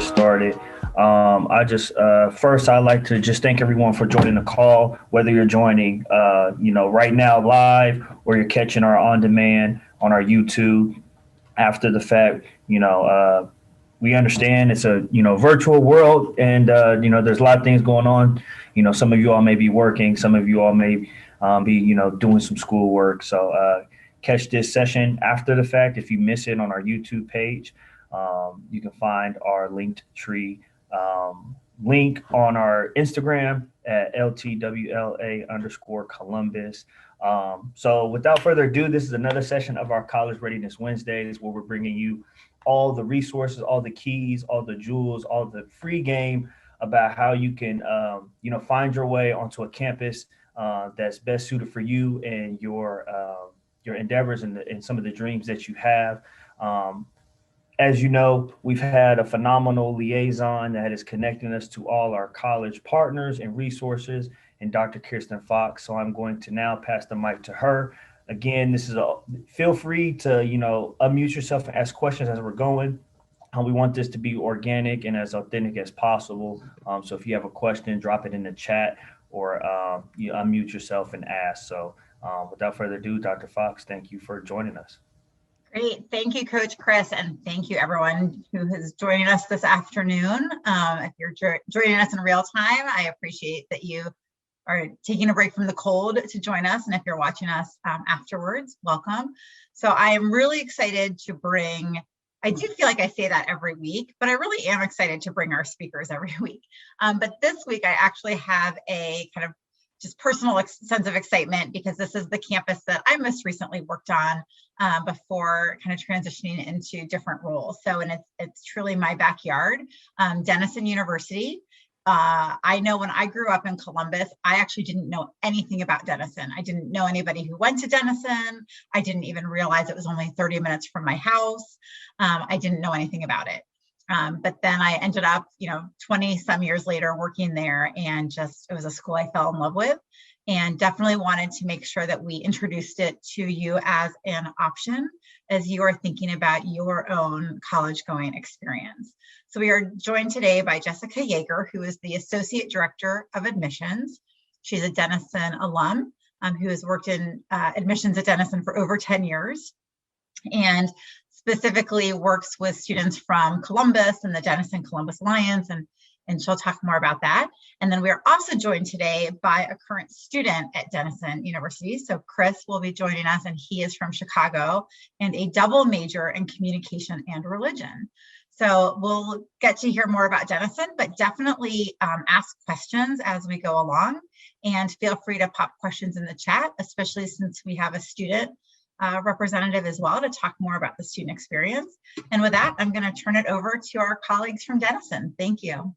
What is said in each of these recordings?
get started. First, I'd like to just thank everyone for joining the call, whether you're joining, right now live or you're catching our on demand on our YouTube after the fact. We understand it's a, virtual world and, there's a lot of things going on. Some of you all may be working, some of you all may be, doing some schoolwork. So catch this session after the fact. If you miss it on our YouTube page, you can find our linked tree link on our Instagram at LTWLA_Columbus. So without further ado, this is another session of our College Readiness Wednesdays, where we're bringing you all the resources, all the keys, all the jewels, all the free game about how you can, find your way onto a campus that's best suited for you and your endeavors and some of the dreams that you have. As you know, we've had a phenomenal liaison that is connecting us to all our college partners and resources, and Dr. Kirsten Fox. So I'm going to now pass the mic to her. Again, feel free to, unmute yourself and ask questions as we're going. We want this to be organic and as authentic as possible. So if you have a question, drop it in the chat or you unmute yourself and ask. So without further ado, Dr. Fox, thank you for joining us. Great. Thank you, Coach Chris, and thank you everyone who is joining us this afternoon. If you're joining us in real time, I appreciate that you are taking a break from the cold to join us. And if you're watching us afterwards, welcome. So I am really excited to I do feel like I say that every week, but I really am excited to bring our speakers every week. But this week I actually have a kind of just personal sense of excitement because this is the campus that I most recently worked on before kind of transitioning into different roles. So, and it's truly my backyard, Denison University. I know when I grew up in Columbus, I actually didn't know anything about Denison. I didn't know anybody who went to Denison. I didn't even realize it was only 30 minutes from my house. I didn't know anything about it. But then I ended up, 20 some years later working there, and it was a school I fell in love with, and definitely wanted to make sure that we introduced it to you as an option as you are thinking about your own college going experience. So we are joined today by Jessica Yeager, who is the Associate Director of Admissions. She's a Denison alum who has worked in admissions at Denison for over 10 years. And specifically works with students from Columbus and the Denison Columbus Alliance, and she'll talk more about that. And then we are also joined today by a current student at Denison University. So Chris will be joining us, and he is from Chicago and a double major in communication and religion. So we'll get to hear more about Denison, but definitely ask questions as we go along, and feel free to pop questions in the chat, especially since we have a student representative as well to talk more about the student experience. And with that, I'm going to turn it over to our colleagues from Denison. Thank you. All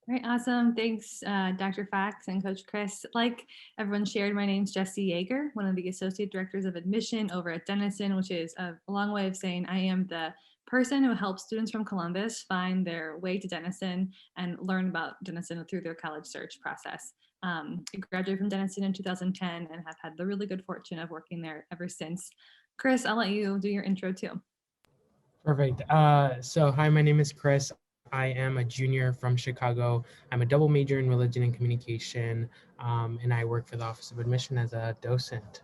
right, awesome. Thanks, Dr. Fox and Coach Chris. Like everyone shared, my name's Jessie Yeager, one of the Associate Directors of Admission over at Denison, which is a long way of saying I am the person who helps students from Columbus find their way to Denison and learn about Denison through their college search process. I graduated from Denison in 2010 and have had the really good fortune of working there ever since. Chris, I'll let you do your intro too. Perfect. So hi, my name is Chris. I am a junior from Chicago. I'm a double major in religion and communication, and I work for the Office of Admission as a docent.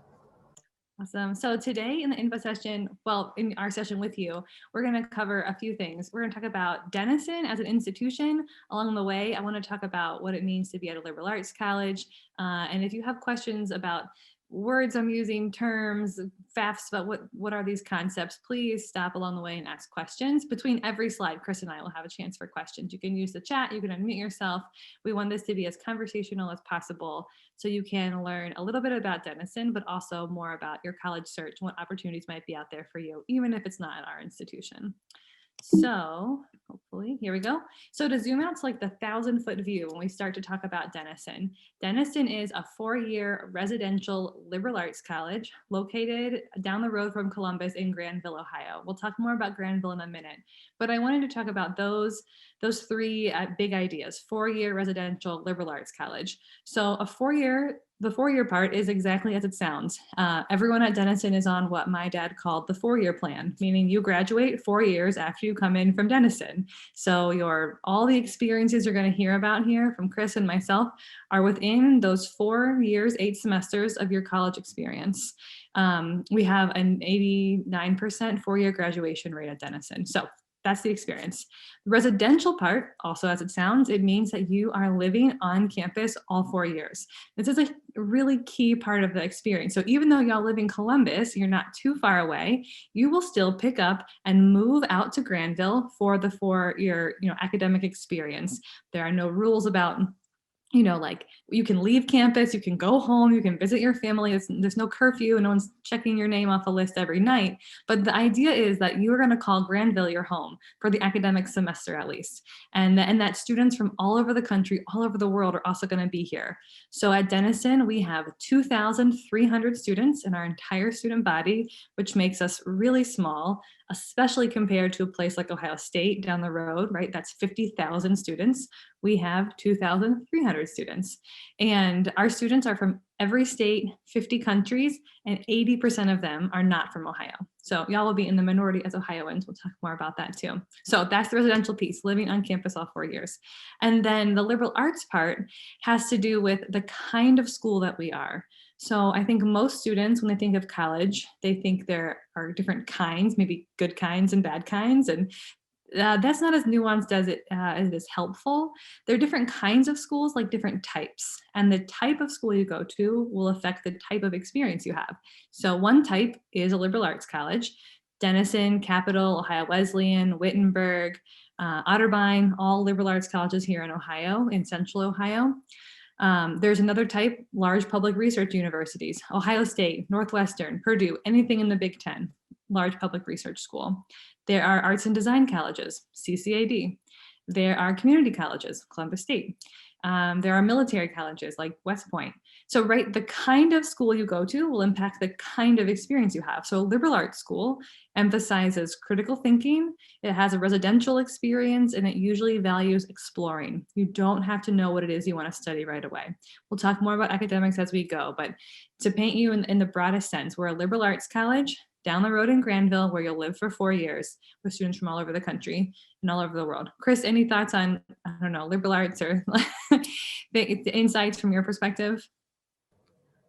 Awesome. So today in the info session, well, in our session with you, we're going to cover a few things. We're going to talk about Denison as an institution. Along the way, I want to talk about what it means to be at a liberal arts college. And if you have questions about words I'm using, terms, FAFs, about what are these concepts, please stop along the way and ask questions. Between every slide, Chris and I will have a chance for questions. You can use the chat, you can unmute yourself. We want this to be as conversational as possible so you can learn a little bit about Denison, but also more about your college search and what opportunities might be out there for you, even if it's not at our institution. So hopefully, here we go. So to zoom out to like the 1,000-foot view when we start to talk about Denison, Denison is a 4-year residential liberal arts college located down the road from Columbus in Granville, Ohio. We'll talk more about Granville in a minute, but I wanted to talk about those three big ideas: 4-year residential liberal arts college. So a 4-year The 4-year part is exactly as it sounds. Everyone at Denison is on what my dad called the 4-year plan, meaning you graduate 4 years after you come in from Denison. So all the experiences you're going to hear about here from Chris and myself are within those 4 years, 8 semesters of your college experience. We have an 89% 4-year graduation rate at Denison. So that's the experience. The residential part, also as it sounds, it means that you are living on campus all 4 years. This is a really key part of the experience. So even though y'all live in Columbus, you're not too far away, you will still pick up and move out to Granville for the 4-year, academic experience. There are no rules about like you can leave campus, you can go home, you can visit your family. There's no curfew, no one's checking your name off a list every night. But the idea is that you are going to call Granville your home for the academic semester at least. And that students from all over the country, all over the world are also going to be here. So at Denison, we have 2,300 students in our entire student body, which makes us really small, especially compared to a place like Ohio State down the road, right? That's 50,000 students. We have 2,300 students. And our students are from every state, 50 countries, and 80% of them are not from Ohio. So y'all will be in the minority as Ohioans. We'll talk more about that too. So that's the residential piece, living on campus all 4 years. And then the liberal arts part has to do with the kind of school that we are. So I think most students, when they think of college, they think there are different kinds, maybe good kinds and bad kinds. And that's not as nuanced as it is helpful. There are different kinds of schools, like different types. And the type of school you go to will affect the type of experience you have. So one type is a liberal arts college. Denison, Capital, Ohio Wesleyan, Wittenberg, Otterbein, all liberal arts colleges here in Ohio, in central Ohio. There's another type, large public research universities, Ohio State, Northwestern, Purdue, anything in the Big Ten, large public research school. There are arts and design colleges, CCAD. There are community colleges, Columbus State. There are military colleges like West Point. So, right, the kind of school you go to will impact the kind of experience you have. So a liberal arts school emphasizes critical thinking. It has a residential experience, and it usually values exploring. You don't have to know what it is you want to study right away. We'll talk more about academics as we go, but to paint you in the broadest sense, we're a liberal arts college down the road in Granville, where you'll live for 4 years with students from all over the country and all over the world. Chris, any thoughts on, I don't know, liberal arts or the insights from your perspective?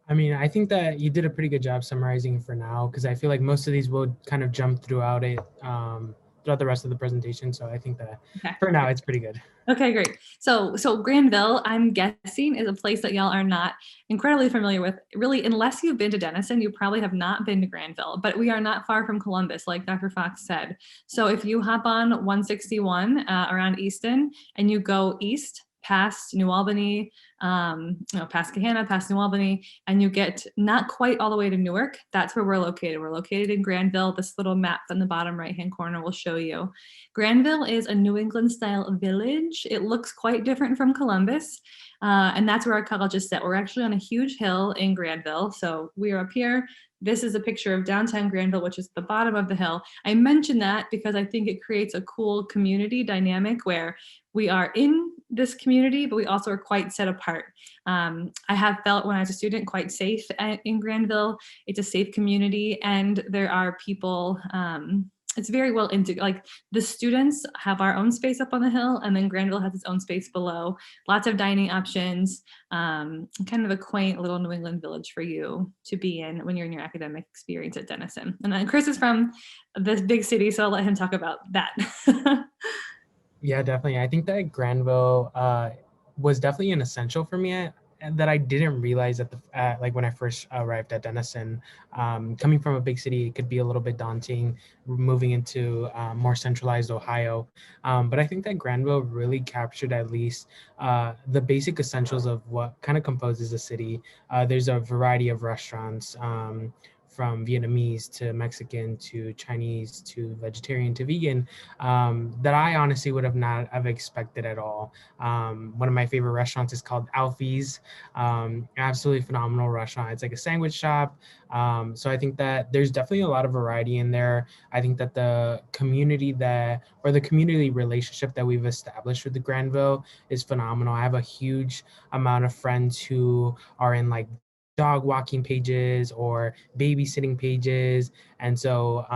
I mean, I think that you did a pretty good job summarizing for now, because I feel like most of these will kind of jump throughout the rest of the presentation. So I think that for now, it's pretty good. Okay, great. So Granville, I'm guessing, is a place that y'all are not incredibly familiar with. Really, unless you've been to Denison, you probably have not been to Granville, but we are not far from Columbus, like Dr. Fox said. So if you hop on 161 around Easton and you go east past New Albany, past Gahanna, past New Albany, and you get not quite all the way to Newark, that's where we're located. We're located in Granville. This little map on the bottom right-hand corner will show you. Granville is a New England style village. It looks quite different from Columbus, and that's where our college is set. We're actually on a huge hill in Granville. So we are up here. This is a picture of downtown Granville, which is the bottom of the hill. I mention that because I think it creates a cool community dynamic where we are in this community, but we also are quite set apart. I have felt when I was a student quite safe in Granville. It's a safe community, and there are people, it's very well into, like, the students have our own space up on the hill, and then Granville has its own space below. Lots of dining options, kind of a quaint little New England village for you to be in when you're in your academic experience at Denison. And then Chris is from this big city, so I'll let him talk about that. Yeah, definitely. I think that Granville was definitely an essential for me that I didn't realize like when I first arrived at Denison. Coming from a big city, it could be a little bit daunting moving into more centralized Ohio. But I think that Granville really captured at least the basic essentials of what kind of composes a city. There's a variety of restaurants, from Vietnamese to Mexican to Chinese to vegetarian to vegan, that I honestly would have not have expected at all. One of my favorite restaurants is called Alfie's. Absolutely phenomenal restaurant. It's like a sandwich shop. So I think that there's definitely a lot of variety in there. I think that the community relationship that we've established with the Granville is phenomenal. I have a huge amount of friends who are in like dog walking pages or babysitting pages. And so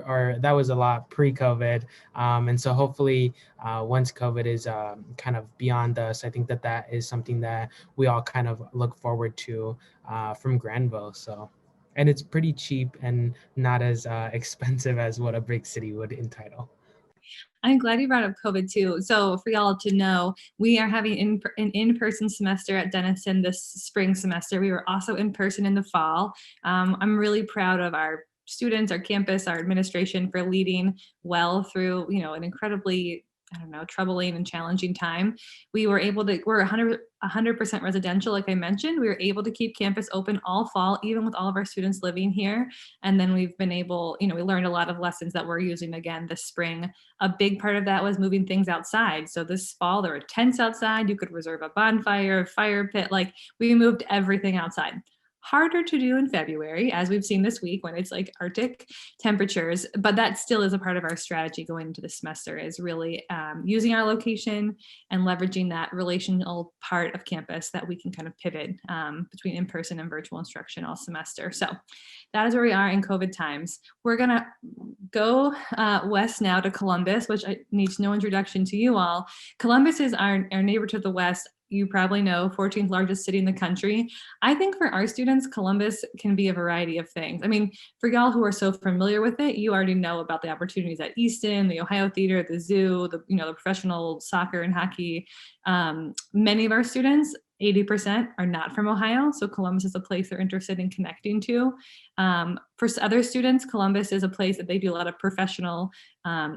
or that was a lot pre-COVID. And so hopefully once COVID is kind of beyond us, I think that that is something that we all kind of look forward to from Granville. So, and it's pretty cheap and not as expensive as what a big city would entitle. I'm glad you brought up COVID too. So for y'all to know, we are having an in-person semester at Denison this spring semester. We were also in person in the fall. I'm really proud of our students, our campus, our administration for leading well through, an incredibly, troubling and challenging time. We were able to, we're 100% residential, like I mentioned. We were able to keep campus open all fall, even with all of our students living here. And then we've been able, we learned a lot of lessons that we're using again this spring. A big part of that was moving things outside. So this fall, there were tents outside. You could reserve a bonfire, a fire pit. Like we moved everything outside. Harder to do in February, as we've seen this week when it's like Arctic temperatures, but that still is a part of our strategy going into the semester, is really using our location and leveraging that relational part of campus that we can kind of pivot between in-person and virtual instruction all semester. So that is where we are in COVID times. We're gonna go west now to Columbus, which needs no introduction to you all. Columbus is our neighbor to the west. You probably know, 14th largest city in the country. I think for our students, Columbus can be a variety of things. I mean, for y'all who are so familiar with it, you already know about the opportunities at Easton, the Ohio Theater, the zoo, the professional soccer and hockey. Many of our students, 80%, are not from Ohio, so Columbus is a place they're interested in connecting to. For other students, Columbus is a place that they do a lot of professional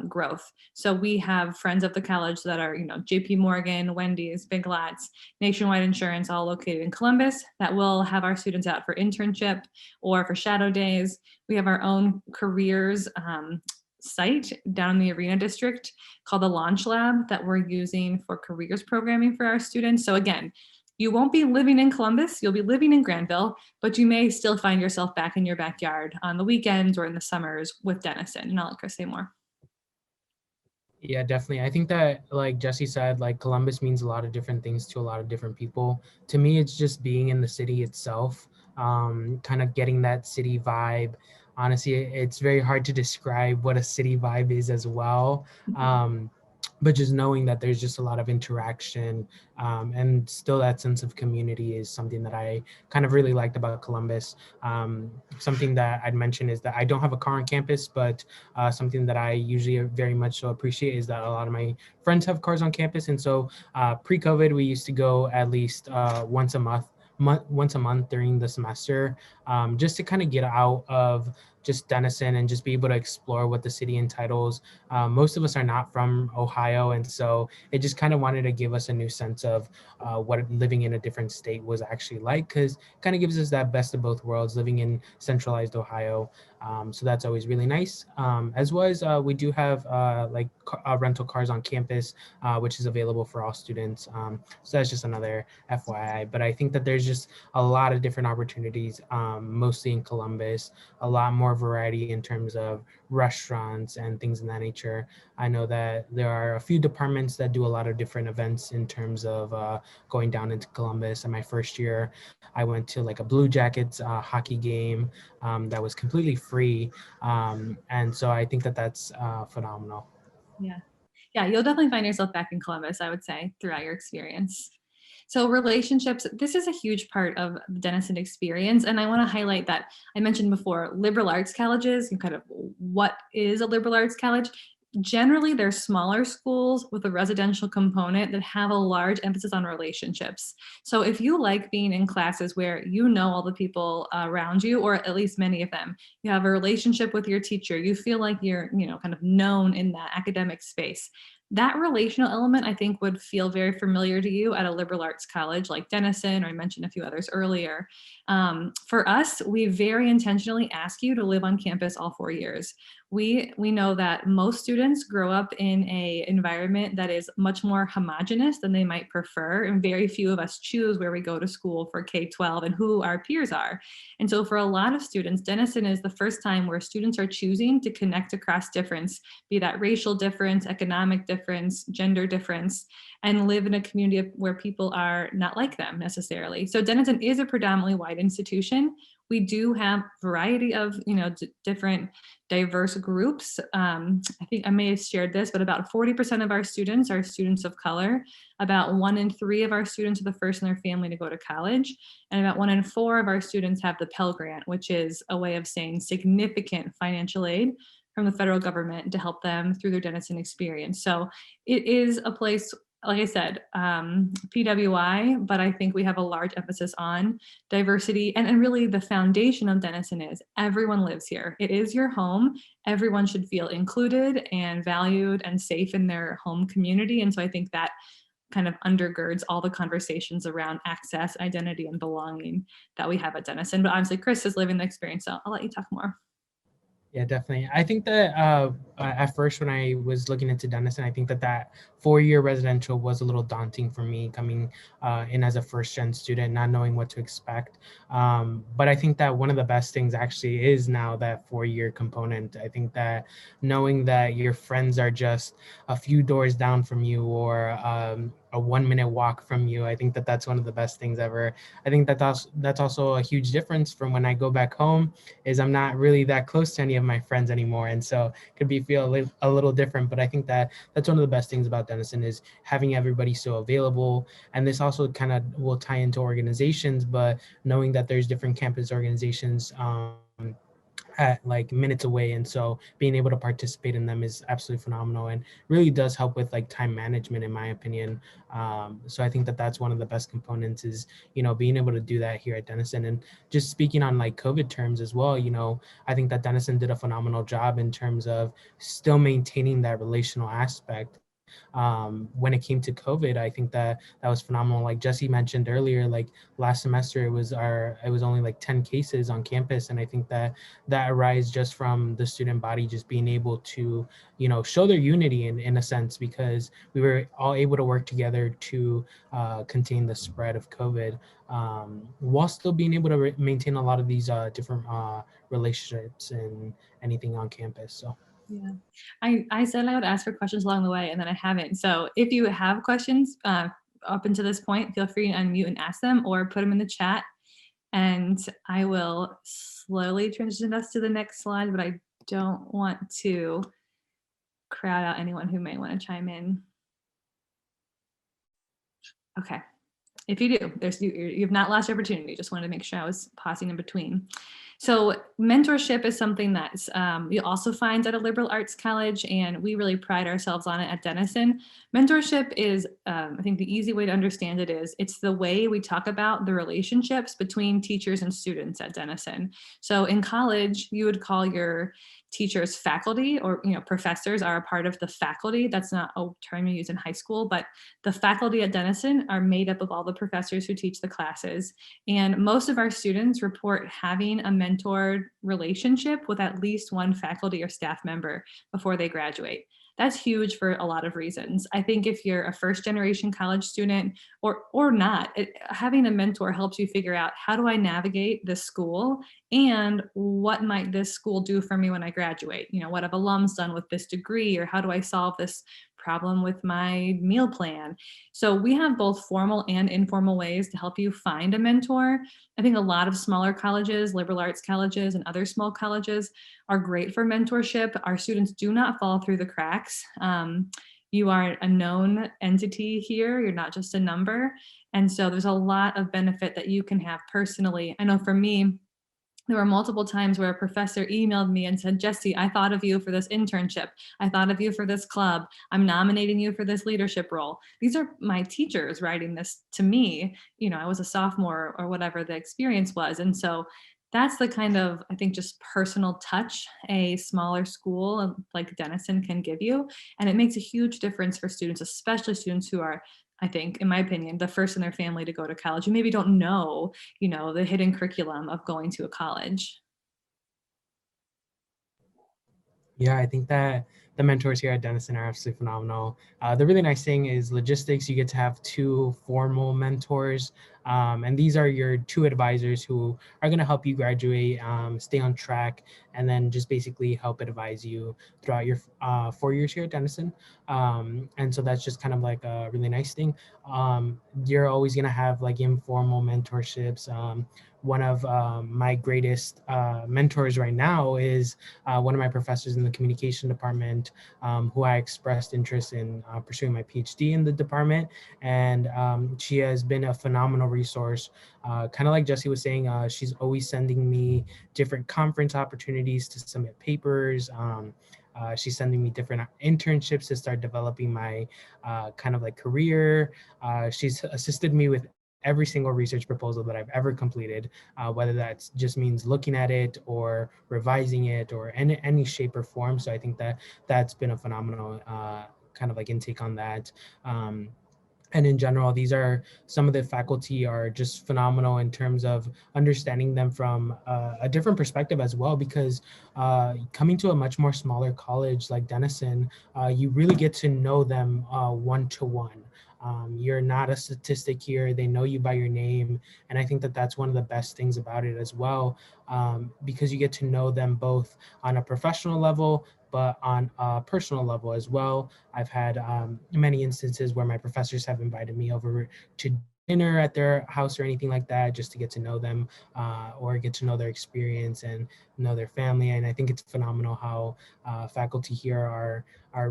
growth. So we have friends of the college that are, JP Morgan, Wendy's, Big Lots, Nationwide Insurance, all located in Columbus, that will have our students out for internship or for shadow days. We have our own careers site down in the Arena District called the Launch Lab that we're using for careers programming for our students. So again, you won't be living in Columbus, you'll be living in Granville, but you may still find yourself back in your backyard on the weekends or in the summers with Denison. And I'll let Chris say more. Yeah, definitely. I think that, like Jesse said, like Columbus means a lot of different things to a lot of different people. To me, it's just being in the city itself, kind of getting that city vibe. Honestly, it's very hard to describe what a city vibe is as well. But just knowing that there's just a lot of interaction and still that sense of community is something that I kind of really liked about Columbus. Something that I'd mention is that I don't have a car on campus, but something that I usually very much so appreciate is that a lot of my friends have cars on campus. And so pre-COVID, we used to go at least once a month during the semester, just to kind of get out of just Denison and just be able to explore what the city entitles. Most of us are not from Ohio, and so it just kind of wanted to give us a new sense of what living in a different state was actually like, because kind of gives us that best of both worlds, living in centralized Ohio. So that's always really nice. As well as we do have rental cars on campus, which is available for all students. So that's just another FYI. But I think that there's just a lot of different opportunities, mostly in Columbus, a lot more variety in terms of restaurants and things in that nature. I know that there are a few departments that do a lot of different events in terms of going down into Columbus. In my first year, I went to like a Blue Jackets hockey game that was completely free. And so I think that that's phenomenal. Yeah, you'll definitely find yourself back in Columbus, I would say, throughout your experience. So relationships, this is a huge part of the Denison experience. And I want to highlight that I mentioned before, liberal arts colleges, and kind of what is a liberal arts college? Generally, they're smaller schools with a residential component that have a large emphasis on relationships. So if you like being in classes where you know all the people around you, or at least many of them, you have a relationship with your teacher, you feel like you're, kind of known in that academic space, that relational element, I think, would feel very familiar to you at a liberal arts college like Denison, or I mentioned a few others earlier. For us, we very intentionally ask you to live on campus all 4 years. we know that most students grow up in a environment that is much more homogenous than they might prefer, and very few of us choose where we go to school for K-12 and who our peers are. And so for a lot of students, Denison is the first time where students are choosing to connect across difference, be that racial difference, economic difference, gender difference, and live in a community where people are not like them necessarily. So Denison is a predominantly white institution. We do have a variety of, different diverse groups. I think I may have shared this, but about 40% of our students are students of color. About 1 in 3 of our students are the first in their family to go to college. And about 1 in 4 of our students have the Pell Grant, which is a way of saying significant financial aid from the federal government to help them through their Denison experience. So it is a place, like I said, PWI, but I think we have a large emphasis on diversity. And really the foundation of Denison is everyone lives here. It is your home. Everyone should feel included and valued and safe in their home community. And so I think that kind of undergirds all the conversations around access, identity, and belonging that we have at Denison. But obviously Chris is living the experience, so I'll let you talk more. Yeah, definitely. I think that at first when I was looking into Denison, I think that 4-year residential was a little daunting for me coming in as a first-gen student, not knowing what to expect. But I think that one of the best things actually is now that 4-year component. I think that knowing that your friends are just a few doors down from you or a 1-minute walk from you, I think that that's one of the best things ever. I think that that's also a huge difference from when I go back home, is I'm not really that close to any of my friends anymore, and so it could feel a little different. But I think that that's one of the best things about Denison, is having everybody so available. And this also kind of will tie into organizations, but knowing that there's different campus organizations at like minutes away, and so being able to participate in them is absolutely phenomenal and really does help with like time management, in my opinion. So I think that that's one of the best components, is being able to do that here at Denison. And just speaking on like COVID terms as well, I think that Denison did a phenomenal job in terms of still maintaining that relational aspect. When it came to COVID, I think that was phenomenal. Like Jesse mentioned earlier, like last semester it was only like 10 cases on campus, and I think that arises just from the student body just being able to show their unity in a sense, because we were all able to work together to contain the spread of COVID, while still being able to maintain a lot of these different relationships and anything on campus. So yeah, I said I would ask for questions along the way, and then I haven't. So if you have questions up until this point, feel free to unmute and ask them, or put them in the chat, and I will slowly transition us to the next slide, but I don't want to crowd out anyone who may want to chime in. Okay. If you do, you've not lost your opportunity. Just wanted to make sure I was pausing in between. So mentorship is something that's you also find at a liberal arts college, and we really pride ourselves on it at Denison. Mentorship is, I think the easy way to understand it is, it's the way we talk about the relationships between teachers and students at Denison. So in college, you would call your teachers faculty, or professors are a part of the faculty. That's not a term you use in high school, but the faculty at Denison are made up of all the professors who teach the classes. And most of our students report having a mentored relationship with at least one faculty or staff member before they graduate. That's huge for a lot of reasons. I think if you're a first generation college student or not, having a mentor helps you figure out, how do I navigate this school, and what might this school do for me when I graduate? What have alums done with this degree, or how do I solve this problem with my meal plan? So we have both formal and informal ways to help you find a mentor. I think a lot of smaller colleges, liberal arts colleges, and other small colleges are great for mentorship. Our students do not fall through the cracks. You are a known entity here. You're not just a number. And so there's a lot of benefit that you can have personally. I know for me, there were multiple times where a professor emailed me and said, Jesse, I thought of you for this internship. I thought of you for this club. I'm nominating you for this leadership role. These are my teachers writing this to me. I was a sophomore or whatever the experience was. And so that's the kind of, I think, just personal touch a smaller school like Denison can give you. And it makes a huge difference for students, especially students who are, I think, in my opinion, the first in their family to go to college. You maybe don't know, the hidden curriculum of going to a college. Yeah, I think that the mentors here at Denison are absolutely phenomenal. The really nice thing is logistics. You get to have two formal mentors, and these are your two advisors who are going to help you graduate, stay on track, and then just basically help advise you throughout your 4 years here at Denison. And so that's just kind of like a really nice thing. You're always going to have like informal mentorships. One of my greatest mentors right now is one of my professors in the communication department, who I expressed interest in pursuing my PhD in the department. And she has been a phenomenal resource. Kind of like Jesse was saying, she's always sending me different conference opportunities to submit papers. She's sending me different internships to start developing my kind of like career. She's assisted me with every single research proposal that I've ever completed, whether that just means looking at it or revising it or any shape or form. So I think that that's been a phenomenal kind of like intake on that. And in general, these are some of the faculty are just phenomenal in terms of understanding them from a different perspective as well, because coming to a much more smaller college like Denison, you really get to know them one-to-one. You're not a statistic here. They know you by your name. And I think that that's one of the best things about it as well, because you get to know them both on a professional level, but on a personal level as well. I've had many instances where my professors have invited me over to dinner at their house or anything like that, just to get to know them or get to know their experience and know their family. And I think it's phenomenal how faculty here are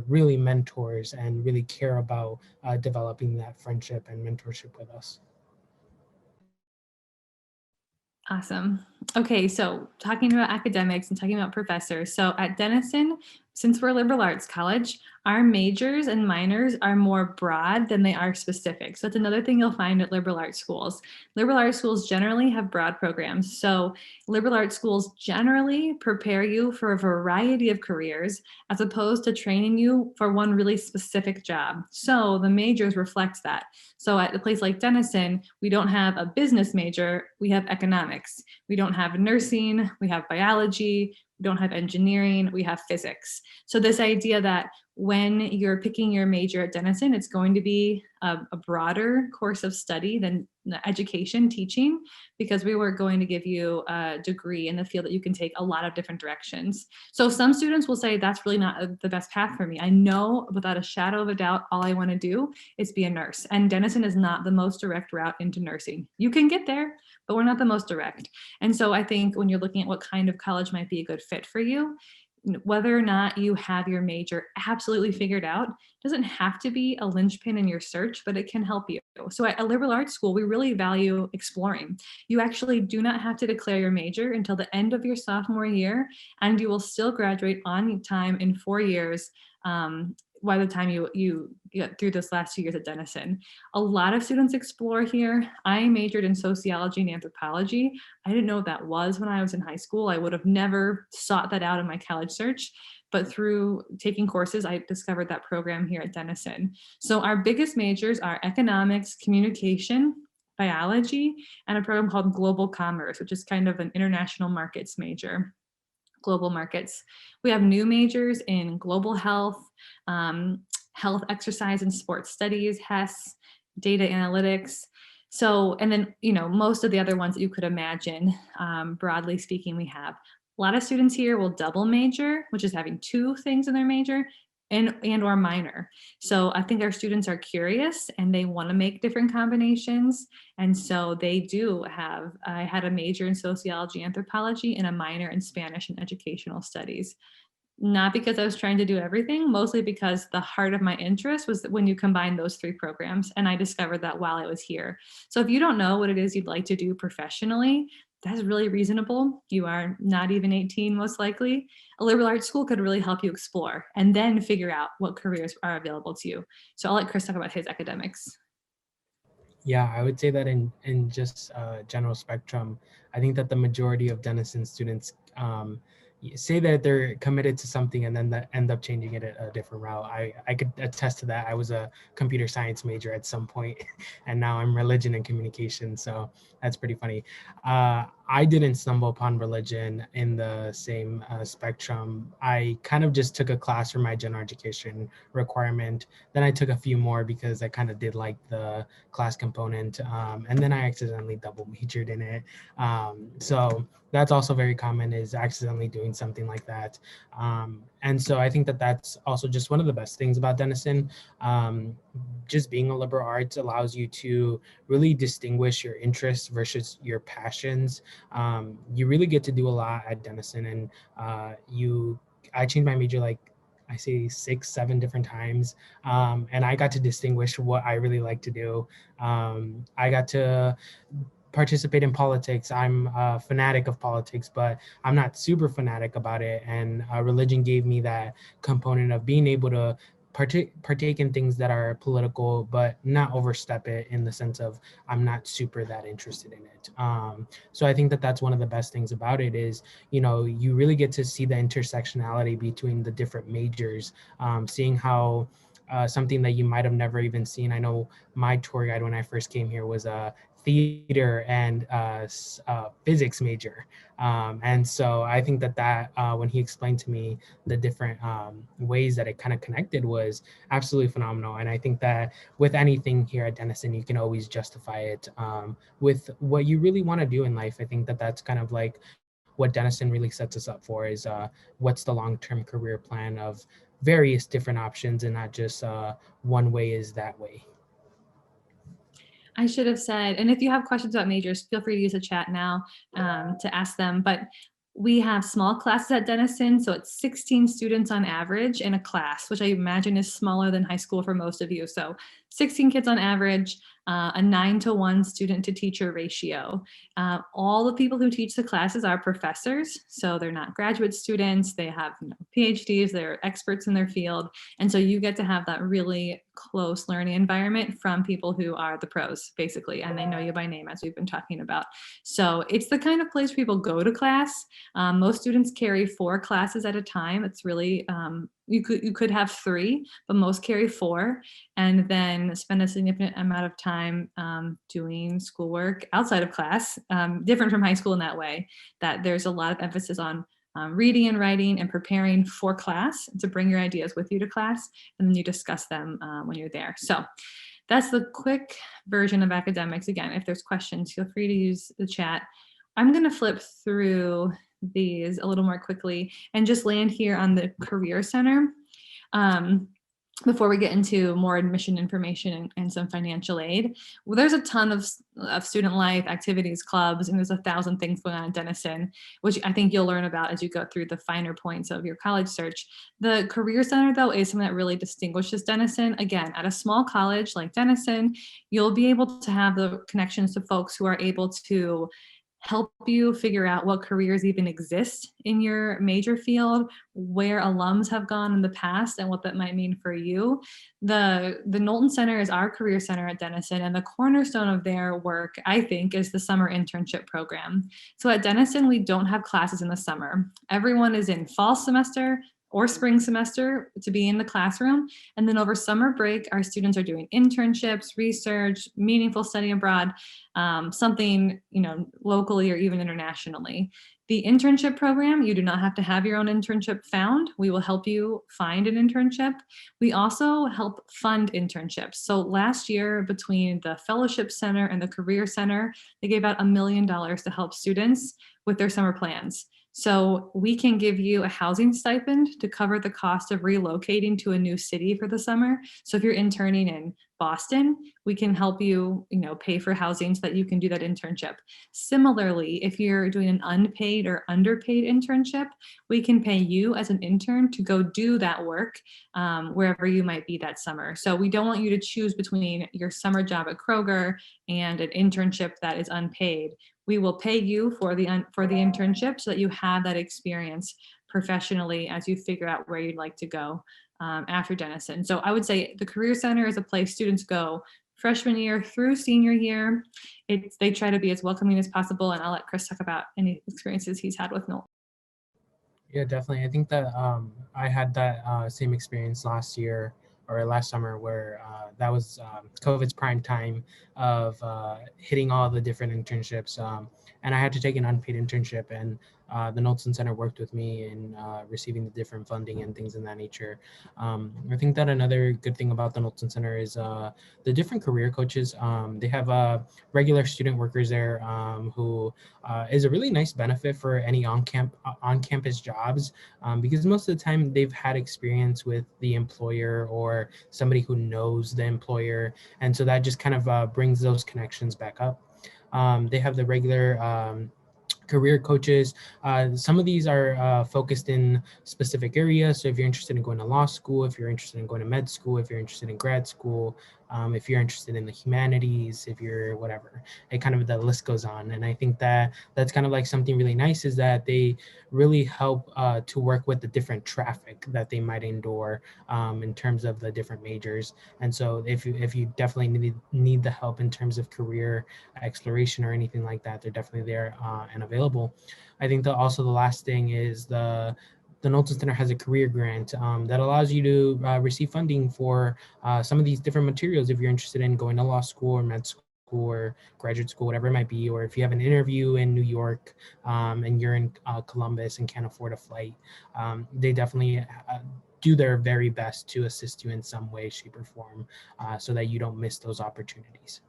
really mentors and really care about developing that friendship and mentorship with us. Awesome. Okay, so talking about academics and talking about professors. So at Denison, since we're a liberal arts college, our majors and minors are more broad than they are specific. So that's another thing you'll find at liberal arts schools. Liberal arts schools generally have broad programs. So liberal arts schools generally prepare you for a variety of careers as opposed to training you for one really specific job. So the majors reflect that. So at a place like Denison, we don't have a business major, we have economics. We don't have nursing, we have biology, we don't have engineering, we have physics. So this idea that when you're picking your major at Denison, it's going to be a broader course of study than education teaching, because we were going to give you a degree in the field that you can take a lot of different directions. So some students will say that's really not the best path for me. I know without a shadow of a doubt, all I want to do is be a nurse. And Denison is not the most direct route into nursing. You can get there, but we're not the most direct. And so I think when you're looking at what kind of college might be a good fit for you, whether or not you have your major absolutely figured out doesn't have to be a linchpin in your search, but it can help you. So at a liberal arts school, we really value exploring. You actually do not have to declare your major until the end of your sophomore year, and you will still graduate on time in 4 years by the time you get through this last 2 years at Denison. A lot of students explore here. I majored in sociology and anthropology. I didn't know what that was when I was in high school. I would have never sought that out in my college search, but through taking courses, I discovered that program here at Denison. So our biggest majors are economics, communication, biology, and a program called global commerce, which is kind of an international markets major. Global markets. We have new majors in global health, health, exercise, and sports studies, HES, data analytics. So, and then, most of the other ones that you could imagine, broadly speaking, we have. A lot of students here will double major, which is having 2 things in their major, and or minor. So I think our students are curious and they want to make different combinations. And so they do have, I had a major in sociology, anthropology, and a minor in Spanish and educational studies. Not because I was trying to do everything, mostly because the heart of my interest was when you combine those 3 programs. And I discovered that while I was here. So if you don't know what it is you'd like to do professionally, that's really reasonable. You are not even 18, most likely. A liberal arts school could really help you explore and then figure out what careers are available to you. So I'll let Chris talk about his academics. Yeah, I would say that in just general spectrum, I think that the majority of Denison students say that they're committed to something and then that end up changing it a different route. I could attest to that. I was a computer science major at some point, and now I'm religion and communication. So that's pretty funny. I didn't stumble upon religion in the same spectrum. I kind of just took a class for my general education requirement. Then I took a few more because I kind of did like the class component. And then I accidentally double majored in it. So that's also very common, is accidentally doing something like that. And so I think that that's also just one of the best things about Denison. Just being a liberal arts allows you to really distinguish your interests versus your passions. You really get to do a lot at Denison, and I changed my major like I say 6, 7 different times, and I got to distinguish what I really like to do. I got to participate in politics. I'm a fanatic of politics, but I'm not super fanatic about it. And religion gave me that component of being able to partake in things that are political, but not overstep it in the sense of I'm not super that interested in it. So I think that that's one of the best things about it is, you really get to see the intersectionality between the different majors, seeing how something that you might have never even seen. I know my tour guide when I first came here was a theater and physics major. And so I think that when he explained to me the different ways that it kind of connected was absolutely phenomenal. And I think that with anything here at Denison, you can always justify it with what you really want to do in life. I think that that's kind of like what Denison really sets us up for, is what's the long-term career plan of various different options, and not just one way is that way. I should have said, and if you have questions about majors, feel free to use the chat now to ask them. But we have small classes at Denison, so it's 16 students on average in a class, which I imagine is smaller than high school for most of you. So 16 kids on average, a 9-to-1 student to teacher ratio. All the people who teach the classes are professors, so they're not graduate students. They have PhDs, they're experts in their field. And so you get to have that really close learning environment from people who are the pros, basically, and they know you by name, as we've been talking about. So it's the kind of place people go to class. Most students carry 4 classes at a time. It's really, you could have 3, but most carry 4, and then spend a significant amount of time doing schoolwork outside of class, different from high school in that way, that there's a lot of emphasis on reading and writing and preparing for class, to bring your ideas with you to class, and then you discuss them when you're there. So that's the quick version of academics. Again, if there's questions, feel free to use the chat. I'm going to flip through these a little more quickly and just land here on the Career Center before we get into more admission information and some financial aid. Well, there's a ton of student life, activities, clubs, and there's 1,000 things going on in Denison, which I think you'll learn about as you go through the finer points of your college search. The Career Center, though, is something that really distinguishes Denison. Again, at a small college like Denison, you'll be able to have the connections to folks who are able to help you figure out what careers even exist in your major field, where alums have gone in the past, and what that might mean for you. The Knowlton Center is our career center at Denison, and the cornerstone of their work, I think, is the summer internship program. So at Denison, we don't have classes in the summer. Everyone is in fall semester or spring semester to be in the classroom. And then over summer break, our students are doing internships, research, meaningful study abroad, something locally or even internationally. The internship program, you do not have to have your own internship found. We will help you find an internship. We also help fund internships. So last year, between the Fellowship Center and the Career Center, they gave out $1 million to help students with their summer plans. So we can give you a housing stipend to cover the cost of relocating to a new city for the summer. So if you're interning in Boston, we can help you, pay for housing so that you can do that internship. Similarly, if you're doing an unpaid or underpaid internship, we can pay you as an intern to go do that work wherever you might be that summer. So we don't want you to choose between your summer job at Kroger and an internship that is unpaid. We will pay you for the internship so that you have that experience professionally as you figure out where you'd like to go after Denison. So I would say the Career Center is a place students go freshman year through senior year. They try to be as welcoming as possible, and I'll let Chris talk about any experiences he's had with Knowlton. Yeah, definitely. I think that I had that same experience last year or last summer, where that was COVID's prime time of hitting all the different internships. And I had to take an unpaid internship, and the Knowlton Center worked with me in receiving the different funding and things in that nature. I think that another good thing about the Knowlton Center is the different career coaches. They have regular student workers there who is a really nice benefit for any on-campus jobs, because most of the time they've had experience with the employer or somebody who knows the employer, and so that just kind of brings those connections back up. They have the regular career coaches. Some of these are focused in specific areas. So if you're interested in going to law school, if you're interested in going to med school, if you're interested in grad school, if you're interested in the humanities, if you're whatever, it kind of, the list goes on. And I think that that's kind of like something really nice, is that they really help to work with the different traffic that they might endure in terms of the different majors. And so if you definitely need the help in terms of career exploration or anything like that, they're definitely there and available. I think that also the last thing is the Knowlton Center has a career grant that allows you to receive funding for some of these different materials if you're interested in going to law school or med school or graduate school, whatever it might be, or if you have an interview in New York and you're in Columbus and can't afford a flight, they definitely do their very best to assist you in some way, shape, or form so that you don't miss those opportunities.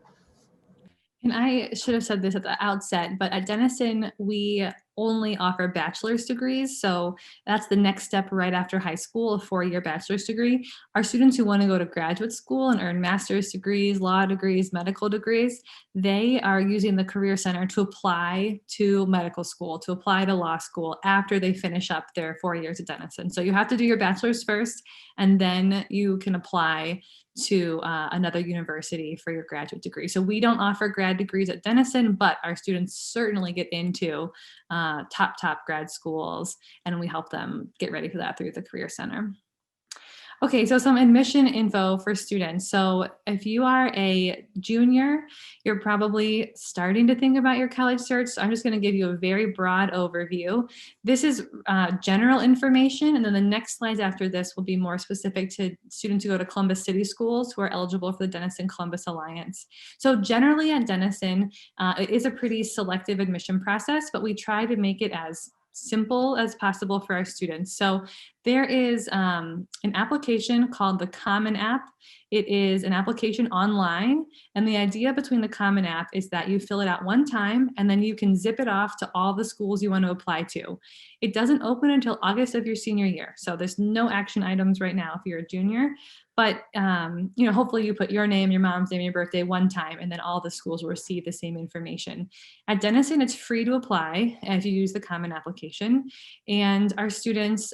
And I should have said this at the outset, but at Denison, we only offer bachelor's degrees. So that's the next step right after high school, a 4-year bachelor's degree. Our students who want to go to graduate school and earn master's degrees, law degrees, medical degrees, they are using the Career Center to apply to medical school, to apply to law school after they finish up their 4 years at Denison. So you have to do your bachelor's first, and then you can apply to another university for your graduate degree. So we don't offer grad degrees at Denison, but our students certainly get into top grad schools, and we help them get ready for that through the Career Center. Okay, so some admission info for students. So if you are a junior, you're probably starting to think about your college search. So I'm just going to give you a very broad overview. This is general information, and then the next slides after this will be more specific to students who go to Columbus City Schools who are eligible for the Denison Columbus Alliance. So generally at Denison, it is a pretty selective admission process, but we try to make it as simple as possible for our students. So there is an application called the Common App. It is an application online, and the idea between the Common App is that you fill it out one time and then you can zip it off to all the schools you want to apply to. It doesn't open until August of your senior year, so there's no action items right now if you're a junior, but hopefully you put your name, your mom's name, your birthday one time, and then all the schools will receive the same information. At Denison, it's free to apply if you use the Common application, and our students,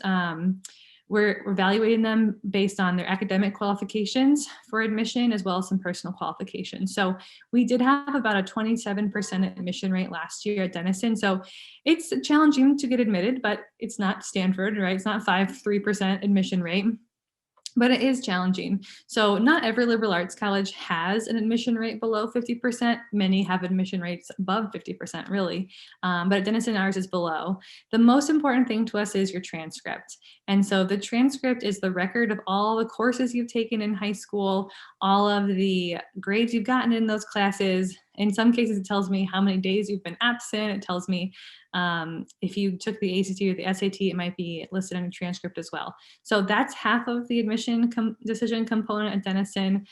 we're evaluating them based on their academic qualifications for admission, as well as some personal qualifications. So we did have about a 27% admission rate last year at Denison. So it's challenging to get admitted, but it's not Stanford, right? It's not 3% admission rate, but it is challenging. So not every liberal arts college has an admission rate below 50%. Many have admission rates above 50%, really. But at Denison, ours is below. The most important thing to us is your transcript. And so the transcript is the record of all the courses you've taken in high school, all of the grades you've gotten in those classes. In some cases, it tells me how many days you've been absent. It tells me if you took the ACT or the SAT, it might be listed in a transcript as well. So that's half of the admission decision component at Denison.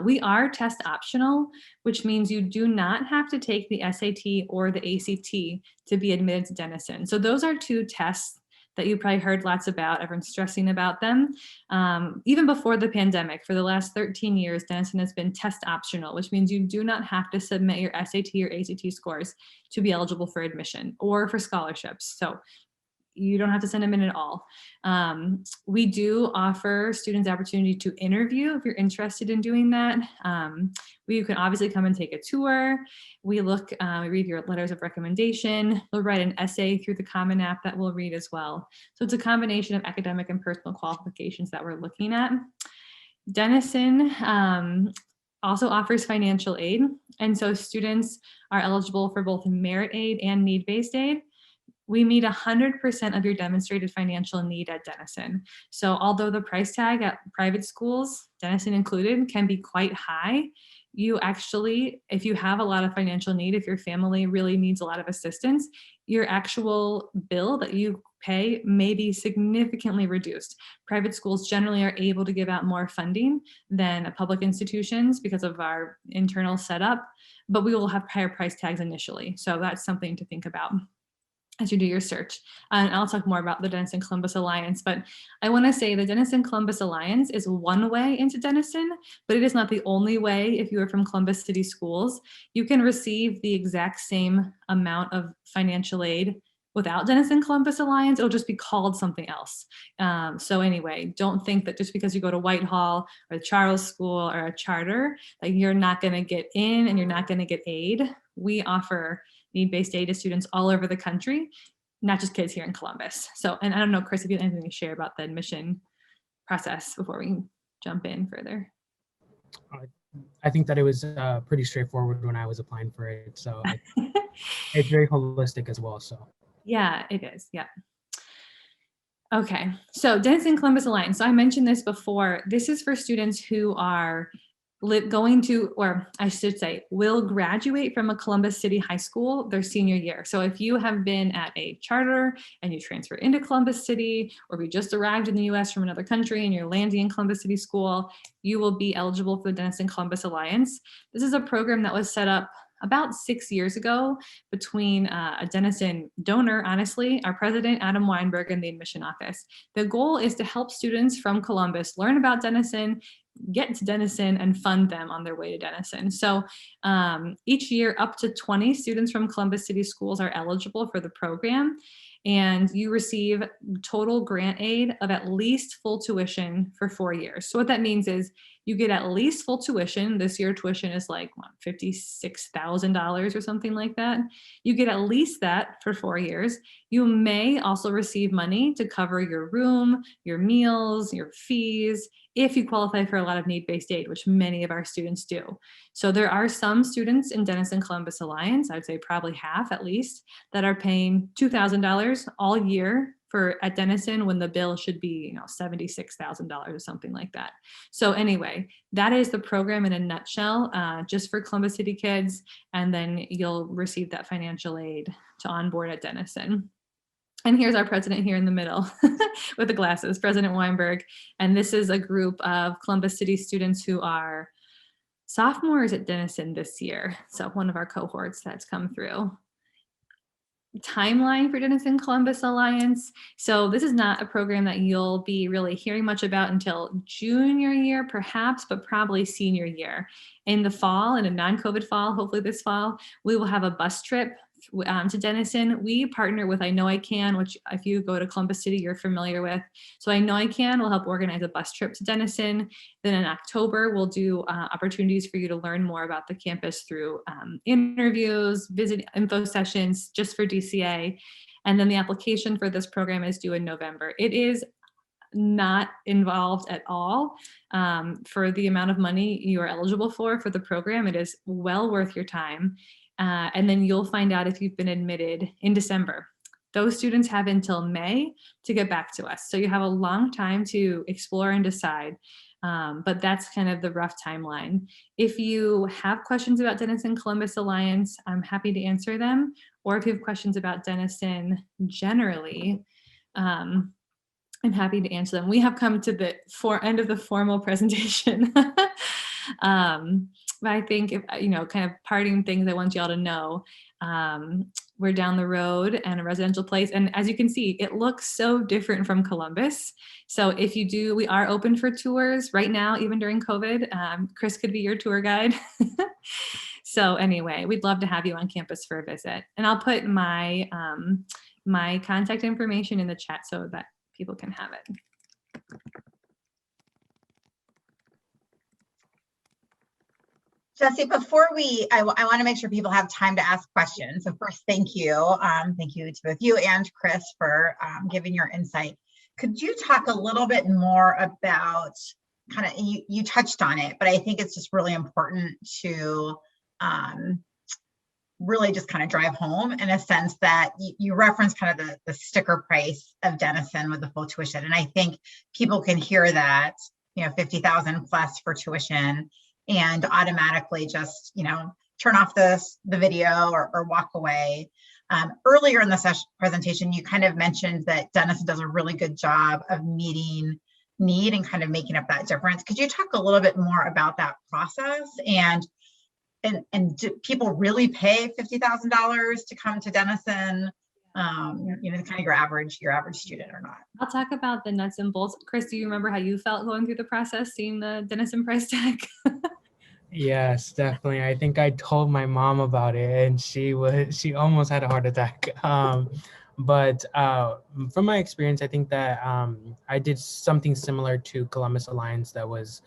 We are test optional, which means you do not have to take the SAT or the ACT to be admitted to Denison. So those are two tests that you probably heard lots about. Everyone's stressing about them. Even before the pandemic, for the last 13 years, Denison has been test optional, which means you do not have to submit your SAT or ACT scores to be eligible for admission or for scholarships. So you don't have to send them in at all. We do offer students the opportunity to interview if you're interested in doing that. You can obviously come and take a tour. We read your letters of recommendation. We'll write an essay through the Common App that we'll read as well. So it's a combination of academic and personal qualifications that we're looking at. Denison also offers financial aid. And so students are eligible for both merit aid and need-based aid. We meet 100% of your demonstrated financial need at Denison. So although the price tag at private schools, Denison included, can be quite high, you actually, if you have a lot of financial need, if your family really needs a lot of assistance, your actual bill that you pay may be significantly reduced. Private schools generally are able to give out more funding than public institutions because of our internal setup, but we will have higher price tags initially. So that's something to think about as you do your search. And I'll talk more about the Denison Columbus Alliance, but I want to say the Denison Columbus Alliance is one way into Denison, but it is not the only way. If you are from Columbus City Schools, you can receive the exact same amount of financial aid without Denison Columbus Alliance. It'll just be called something else. So anyway, don't think that just because you go to Whitehall or Charles School or a charter, that you're not going to get in and you're not going to get aid. We offer need-based aid to students all over the country, not just kids here in Columbus. So, and I don't know, Chris, if you have anything to share about the admission process before we jump in further. I think that it was pretty straightforward when I was applying for it. So it's very holistic as well. So yeah, it is. Yeah. Okay. So Denison Columbus Alliance. So I mentioned this before. This is for students who are going to, or I should say, will graduate from a Columbus City high school their senior year. So if you have been at a charter and you transfer into Columbus City, or if you just arrived in the US from another country and you're landing in Columbus City School, you will be eligible for the Denison Columbus Alliance. This is a program that was set up about 6 years ago between a Denison donor, honestly, our president, Adam Weinberg, and the admission office. The goal is to help students from Columbus learn about Denison, get to Denison, and fund them on their way to Denison. So each year, up to 20 students from Columbus City Schools are eligible for the program, and you receive total grant aid of at least full tuition for 4 years. So what that means is you get at least full tuition. This year tuition is like $56,000 or something like that. You get at least that for 4 years. You may also receive money to cover your room, your meals, your fees, if you qualify for a lot of need-based aid, which many of our students do. So there are some students in Denison Columbus Alliance, I'd say probably half at least, that are paying $2,000 all year at Denison when the bill should be, $76,000 or something like that. So anyway, that is the program in a nutshell, just for Columbus City kids, and then you'll receive that financial aid to onboard at Denison. And here's our president here in the middle with the glasses, President Weinberg. And this is a group of Columbus City students who are sophomores at Denison this year. So one of our cohorts that's come through. Timeline for Denison Columbus Alliance. So this is not a program that you'll be really hearing much about until junior year, perhaps, but probably senior year. In the fall, in a non-COVID fall, hopefully this fall, we will have a bus trip to Denison. We partner with I Know I Can, which if you go to Columbus City, you're familiar with. So I Know I Can will help organize a bus trip to Denison. Then in October, we'll do opportunities for you to learn more about the campus through interviews, visit info sessions just for DCA. And then the application for this program is due in November. It is not involved at all for the amount of money you are eligible for the program. It is well worth your time. And then you'll find out if you've been admitted in December. Those students have until May to get back to us. So you have a long time to explore and decide. But that's kind of the rough timeline. If you have questions about Denison Columbus Alliance, I'm happy to answer them. Or if you have questions about Denison generally, I'm happy to answer them. We have come to the end of the formal presentation. But I think if, kind of parting things I want y'all to know, we're down the road and a residential place. And as you can see, it looks so different from Columbus. So if you do, we are open for tours right now, even during COVID. Chris could be your tour guide. So anyway, we'd love to have you on campus for a visit. And I'll put my, my contact information in the chat so that people can have it. Jesse, before I want to make sure people have time to ask questions. So first, thank you. Thank you to both you and Chris for giving your insight. Could you talk a little bit more about kind of, you touched on it, but I think it's just really important to really just kind of drive home in a sense that you reference kind of the sticker price of Denison with the full tuition. And I think people can hear that, 50,000 plus for tuition and automatically just, turn off the video or walk away. Earlier in the presentation, you kind of mentioned that Denison does a really good job of meeting need and kind of making up that difference. Could you talk a little bit more about that process and do people really pay $50,000 to come to Denison? Kind of your average student or not? I'll talk about the nuts and bolts. Chris, do you remember how you felt going through the process, seeing the Denison price tag? Yes, definitely. I think I told my mom about it, and she almost had a heart attack. But from my experience, I think that I did something similar to Columbus Alliance that was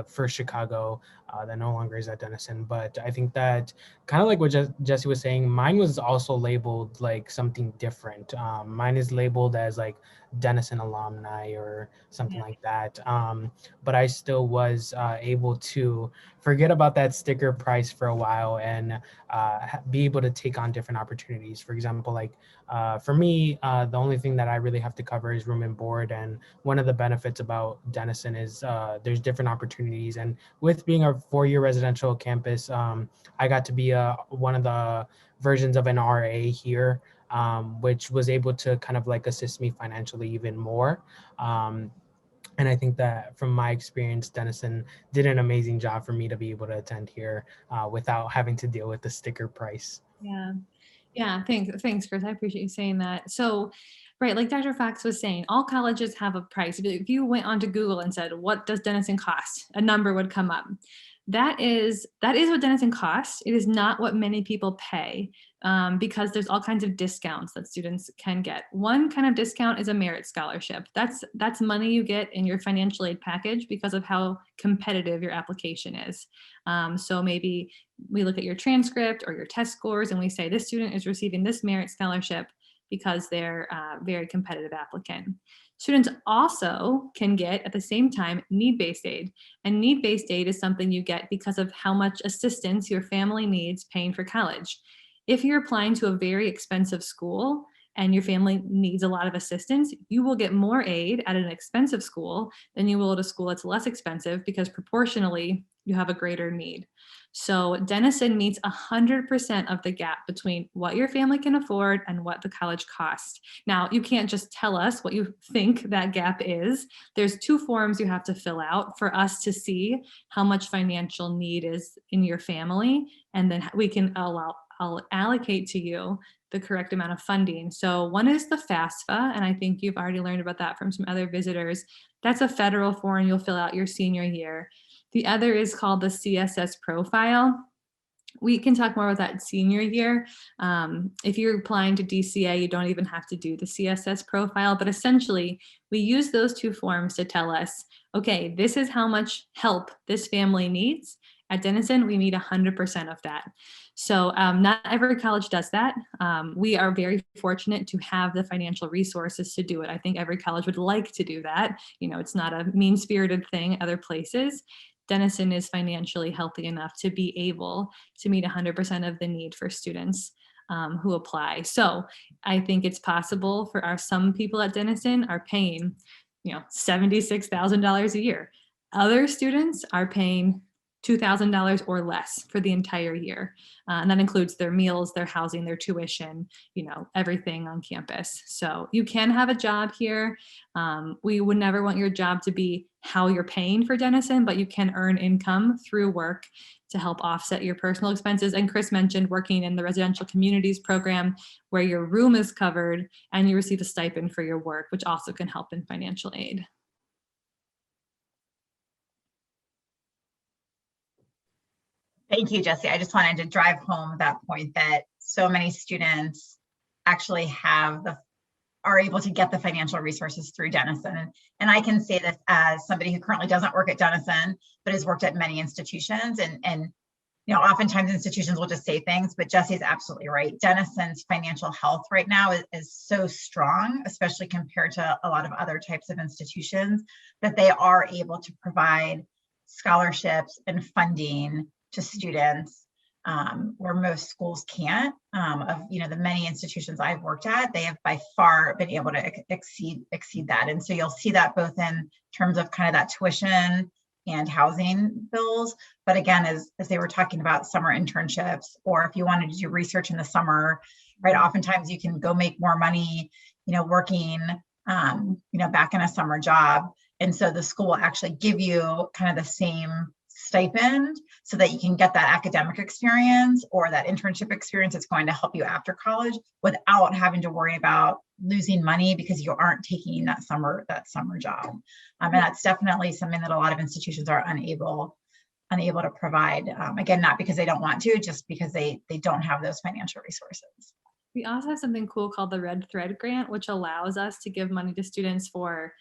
for Chicago that no longer is at Denison. But I think that kind of like what Jesse was saying, mine was also labeled like something different. Mine is labeled as like Denison alumni or something like that. But I still was able to forget about that sticker price for a while and be able to take on different opportunities. For example, like for me, the only thing that I really have to cover is room and board. And one of the benefits about Denison is there's different opportunities. And with being a 4-year residential campus, I got to be one of the versions of an RA here, which was able to kind of like assist me financially even more. And I think that from my experience, Denison did an amazing job for me to be able to attend here without having to deal with the sticker price. Yeah, thanks, Chris. I appreciate you saying that. So, right, like Dr. Fox was saying, all colleges have a price. If you went onto Google and said, what does Denison cost? A number would come up. That is what Denison costs. It is not what many people pay because there's all kinds of discounts that students can get. One kind of discount is a merit scholarship. That's money you get in your financial aid package because of how competitive your application is. So maybe we look at your transcript or your test scores and we say this student is receiving this merit scholarship because they're a very competitive applicant. Students also can get at the same time need-based aid, and need-based aid is something you get because of how much assistance your family needs paying for college. If you're applying to a very expensive school and your family needs a lot of assistance, you will get more aid at an expensive school than you will at a school that's less expensive because proportionally you have a greater need. So Denison meets 100% of the gap between what your family can afford and what the college costs. Now, you can't just tell us what you think that gap is. There's 2 forms you have to fill out for us to see how much financial need is in your family, and then we can I'll allocate to you the correct amount of funding. So one is the FAFSA, and I think you've already learned about that from some other visitors. That's a federal form you'll fill out your senior year. The other is called the CSS profile. We can talk more about that senior year. If you're applying to DCA, you don't even have to do the CSS profile, but essentially we use those 2 forms to tell us, okay, this is how much help this family needs. At Denison, we meet 100% of that. So not every college does that. We are very fortunate to have the financial resources to do it. I think every college would like to do that. It's not a mean-spirited thing other places. Denison is financially healthy enough to be able to meet 100% of the need for students who apply. So I think it's possible for some people at Denison are paying, $76,000 a year. Other students are paying $2,000 or less for the entire year. And that includes their meals, their housing, their tuition, everything on campus. So you can have a job here. We would never want your job to be how you're paying for Denison, but you can earn income through work to help offset your personal expenses. And Chris mentioned working in the residential communities program where your room is covered and you receive a stipend for your work, which also can help in financial aid. Thank you, Jesse. I just wanted to drive home that point that so many students actually are able to get the financial resources through Denison. And I can say this as somebody who currently doesn't work at Denison, but has worked at many institutions. And oftentimes institutions will just say things, but Jesse's absolutely right. Denison's financial health right now is so strong, especially compared to a lot of other types of institutions, that they are able to provide scholarships and funding to students where most schools can't. Of the many institutions I've worked at, they have by far been able to exceed that. And so you'll see that both in terms of kind of that tuition and housing bills. But again, as they were talking about summer internships, or if you wanted to do research in the summer, right? Oftentimes you can go make more money, working, back in a summer job. And so the school will actually give you kind of the same stipend so that you can get that academic experience or that internship experience that's going to help you after college without having to worry about losing money because you aren't taking that summer job. And that's definitely something that a lot of institutions are unable to provide. Again, not because they don't want to, just because they don't have those financial resources. We also have something cool called the Red Thread Grant, which allows us to give money to students for,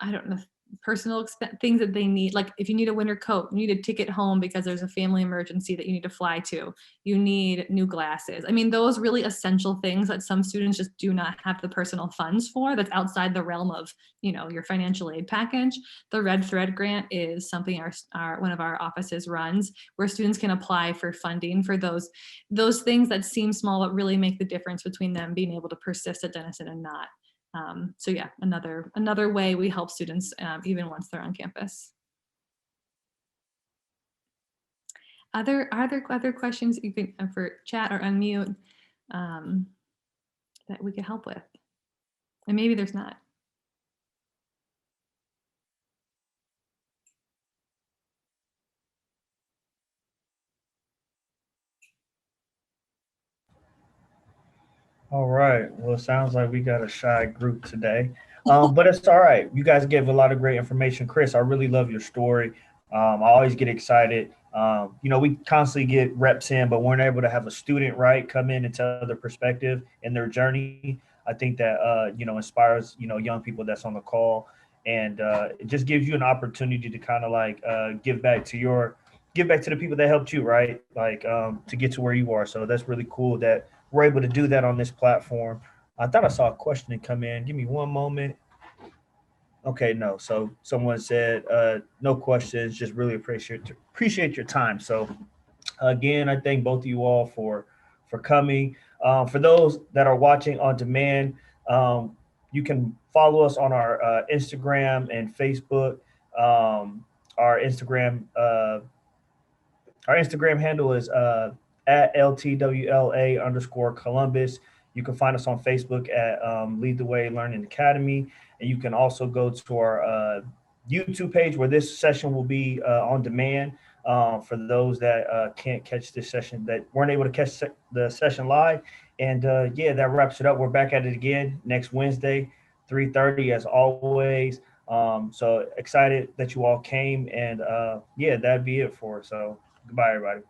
I don't know, personal things that they need. Like if you need a winter coat, you need a ticket home because there's a family emergency that you need to fly to, you need new glasses. I mean, those really essential things that some students just do not have the personal funds for, that's outside the realm of, your financial aid package. The Red Thread Grant is something our one of our offices runs, where students can apply for funding for those things that seem small but really make the difference between them being able to persist at Denison and not. So yeah, another way we help students even once they're on campus. Are there other questions you can for chat or unmute that we could help with? And maybe there's not. All right. Well, it sounds like we got a shy group today, but it's all right. You guys gave a lot of great information. Chris, I really love your story. I always get excited. We constantly get reps in, but we're not able to have a student, right, come in and tell their perspective and their journey. I think that, inspires, young people that's on the call, and it just gives you an opportunity to kind of like give back to the people that helped you, right? Like to get to where you are. So that's really cool that we're able to do that on this platform. I thought I saw a question come in. Give me one moment. Okay, no. So someone said no questions. Just really appreciate your time. So again, I thank both of you all for coming. For those that are watching on demand, you can follow us on our Instagram and Facebook. Our Instagram handle is at LTWLA_Columbus. You can find us on Facebook at Lead the Way Learning Academy. And you can also go to our YouTube page where this session will be on demand for those that can't catch this session, that weren't able to catch the session live. And that wraps it up. We're back at it again next Wednesday, 3:30 as always. So excited that you all came, and that'd be it for us. So goodbye, everybody.